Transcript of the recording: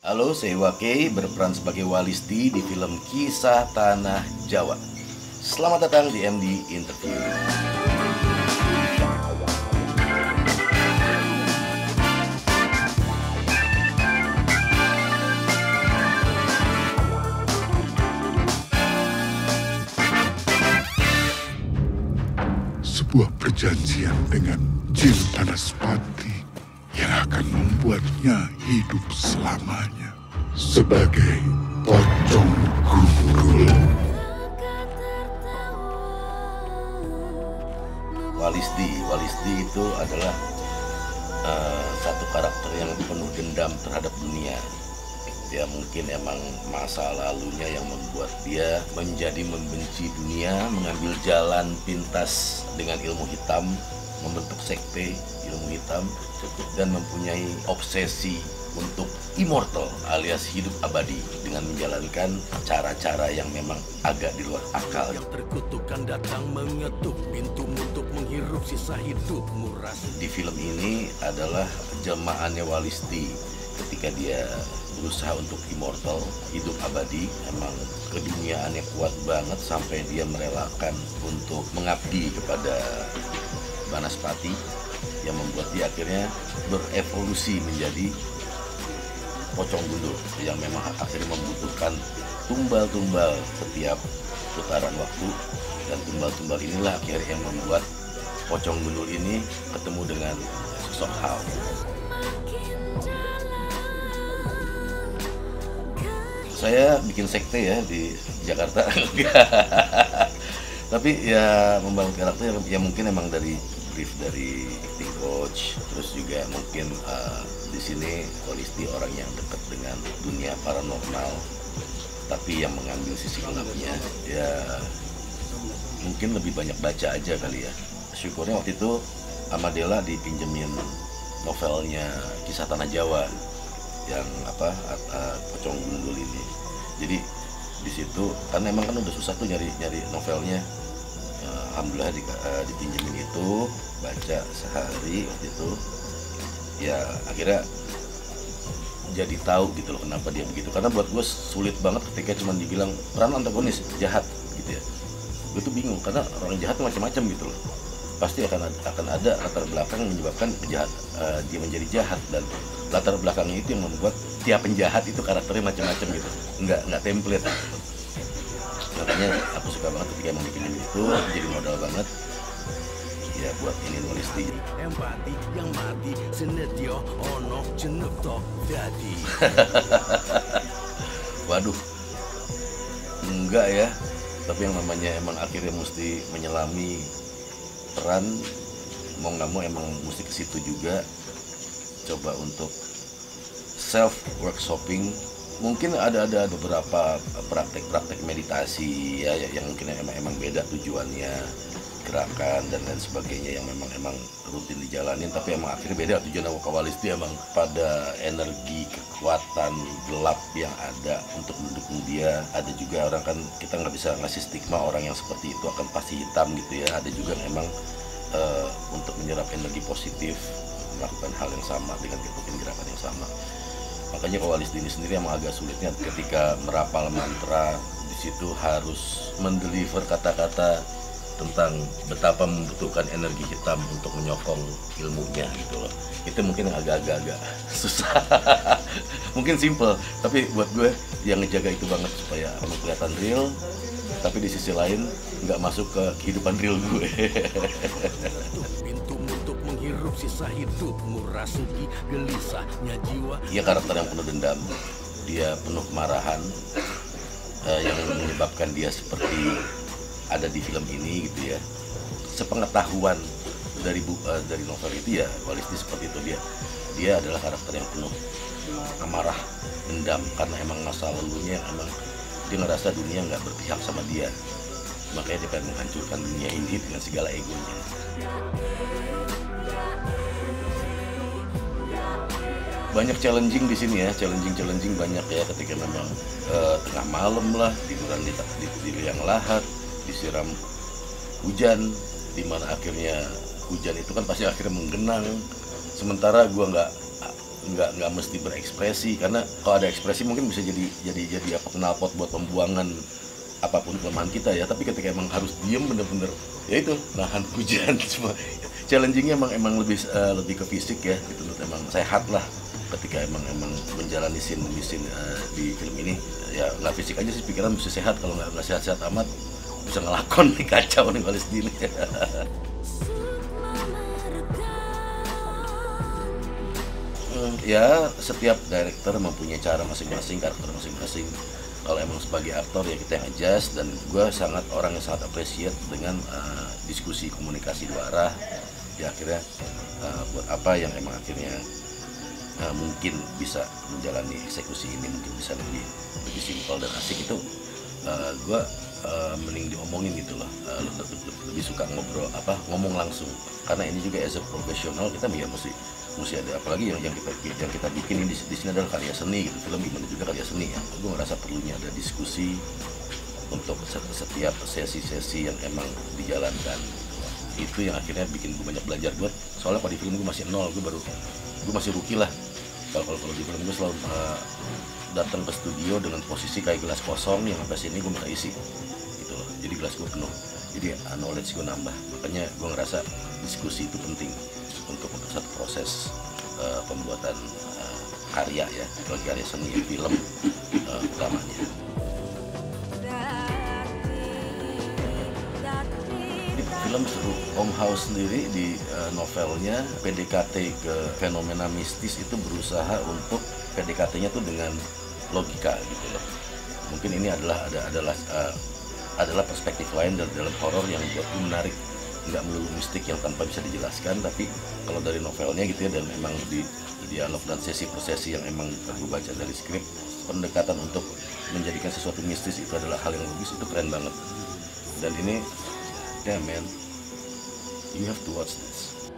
Halo, saya Wake berperan sebagai Walisti di film Kisah Tanah Jawa. Selamat datang di MD Interview. Sebuah perjanjian dengan jin Banaspati yang akan membuatnya hidup selamanya sebagai pocong gundul. Walisti itu adalah satu karakter yang penuh dendam terhadap dunia. Ya mungkin emang masa lalunya yang membuat dia menjadi membenci dunia, mengambil jalan pintas dengan ilmu hitam, membentuk sekte ilmu hitam, dan mempunyai obsesi untuk immortal alias hidup abadi dengan menjalankan cara-cara yang memang agak di luar akal. Yang terkutukkan datang mengetuk pintumu untuk menghirup sisa hidupmu. Di film ini adalah jemaahnya Walisti ketika dia berusaha untuk immortal, hidup abadi. Emang keduniaannya kuat banget sampai dia merelakan untuk mengabdi kepada Banaspati, yang membuat dia akhirnya berevolusi menjadi pocong gundul yang memang akhirnya membutuhkan tumbal-tumbal setiap putaran waktu, dan tumbal-tumbal inilah akhirnya yang membuat pocong gundul ini ketemu dengan sosok Hao. Saya bikin sekte ya di Jakarta, tapi ya membangun karakter ya mungkin emang dari brief dari acting coach, terus juga mungkin di sini Walisti orang yang dekat dengan dunia paranormal, tapi yang mengambil sisi gelapnya ya mungkin lebih banyak baca aja kali ya. Syukurnya waktu itu Amadela dipinjemin novelnya Kisah Tanah Jawa yang pocong gundul ini. Jadi di situ kan emang kan udah susah tuh nyari novelnya. Alhamdulillah dipinjemin itu, baca sehari waktu itu. Ya akhirnya jadi tahu gitu loh kenapa dia begitu. Karena buat gue sulit banget ketika cuma dibilang peran antagonis jahat gitu ya. Gue tuh bingung karena orang jahat tuh macam-macam gitu loh. Pasti akan ada latar belakang yang menyebabkan dia menjadi jahat, dan latar belakangnya itu yang membuat tiap penjahat itu karakternya macam-macam gitu, nggak template. Makanya aku suka banget ketika emang bikin itu, jadi modal banget ya buat ini Walisti. Empati yang mati senetyo ono jenuh tok dadi. Waduh, enggak ya, tapi yang namanya emang akhirnya mesti menyelami peran, mau nggak mau emang mesti ke situ juga. Coba untuk self workshopping, mungkin ada beberapa praktek meditasi ya yang mungkin emang beda tujuannya, gerakan dan lain sebagainya yang memang rutin dijalanin, tapi emang akhirnya beda tujuan Walisti emang pada energi kekuatan gelap yang ada untuk mendukung dia. Ada juga orang kan kita nggak bisa ngasih stigma orang yang seperti itu akan pasti hitam gitu ya. Ada juga yang emang untuk menyerap energi positif melakukan hal yang sama dengan gerakan yang sama. Makanya Walisti ini sendiri emang agak sulitnya ketika merapal mantra. Di situ harus mendeliver kata-kata tentang betapa membutuhkan energi hitam untuk menyokong ilmunya gitu loh. Itu mungkin yang agak-agak susah. Mungkin simple, tapi buat gue yang ngejaga itu banget supaya kamu kelihatan real, tapi di sisi lain nggak masuk ke kehidupan real gue. Pintumu untuk menghirup sisa hidupmu, rasuki gelisahnya jiwa. Dia karakter yang penuh dendam, dia penuh kemarahan, yang menyebabkan dia seperti ada di film ini gitu ya. Sepengetahuan dari novel itu ya Walisti seperti itu, dia adalah karakter yang penuh amarah, dendam, karena emang masa lalunya emang dia ngerasa dunia nggak berpihak sama dia, makanya dia pengen menghancurkan dunia ini dengan segala egonya. Banyak challenging di sini ya, challenging banyak ya, ketika memang tengah malam lah, tiduran di liang lahat, disiram hujan, dimana akhirnya hujan itu kan pasti akhirnya menggenang, sementara gua nggak nggak mesti berekspresi, karena kalau ada ekspresi mungkin bisa jadi apa, knalpot buat pembuangan apapun kelemahan kita ya. Tapi ketika emang harus diem bener-bener ya itu nahan hujan semua, challengingnya emang lebih ke fisik ya gitu. Emang sehat lah ketika emang menjalani scene di film ini ya. Nggak fisik aja sih, pikiran mesti sehat. Kalau nggak sehat-sehat amat bisa ngelakon nih, kacau nih balis dini. Ya setiap director mempunyai cara masing-masing, karakter masing-masing. Kalau emang sebagai aktor ya kita yang adjust, dan gue orang yang sangat appreciate dengan diskusi komunikasi dua arah ya. Akhirnya buat apa yang emang akhirnya mungkin bisa menjalani eksekusi ini mungkin bisa lebih simpel dan asik, itu gue mending diomongin gitu loh. Lebih suka ngomong langsung, karena ini juga as a profesional kita ya mesti ada, apalagi yang kita bikin ini di sini adalah karya seni gitu. Film gimana juga karya seni ya. Gue ngerasa perlunya ada diskusi untuk setiap sesi-sesi yang emang dijalankan. Itu yang akhirnya bikin gue banyak belajar. Soalnya kalau di film gue masih nol, gue masih rookie lah. Kalau di film gue selalu datang ke studio dengan posisi kayak gelas kosong yang sampai sini gue minta isi gitu loh. Jadi gelas gue penuh, jadi knowledge gue nambah. Makanya gue ngerasa diskusi itu penting untuk satu proses pembuatan karya ya, kalau karya seni film utamanya. Film seru. Om House sendiri di novelnya PDKT ke fenomena mistis itu berusaha untuk PDKT-nya tuh dengan logika gitu loh. Mungkin ini adalah perspektif lain dalam horor yang buat menarik. Nggak melulu mistik yang tanpa bisa dijelaskan, tapi kalau dari novelnya gitu ya, dan memang di dialog dan sesi per sesi yang emang aku baca dari skrip, pendekatan untuk menjadikan sesuatu mistis itu adalah hal yang logis, itu keren banget. Dan ini, damn man, you have to watch this.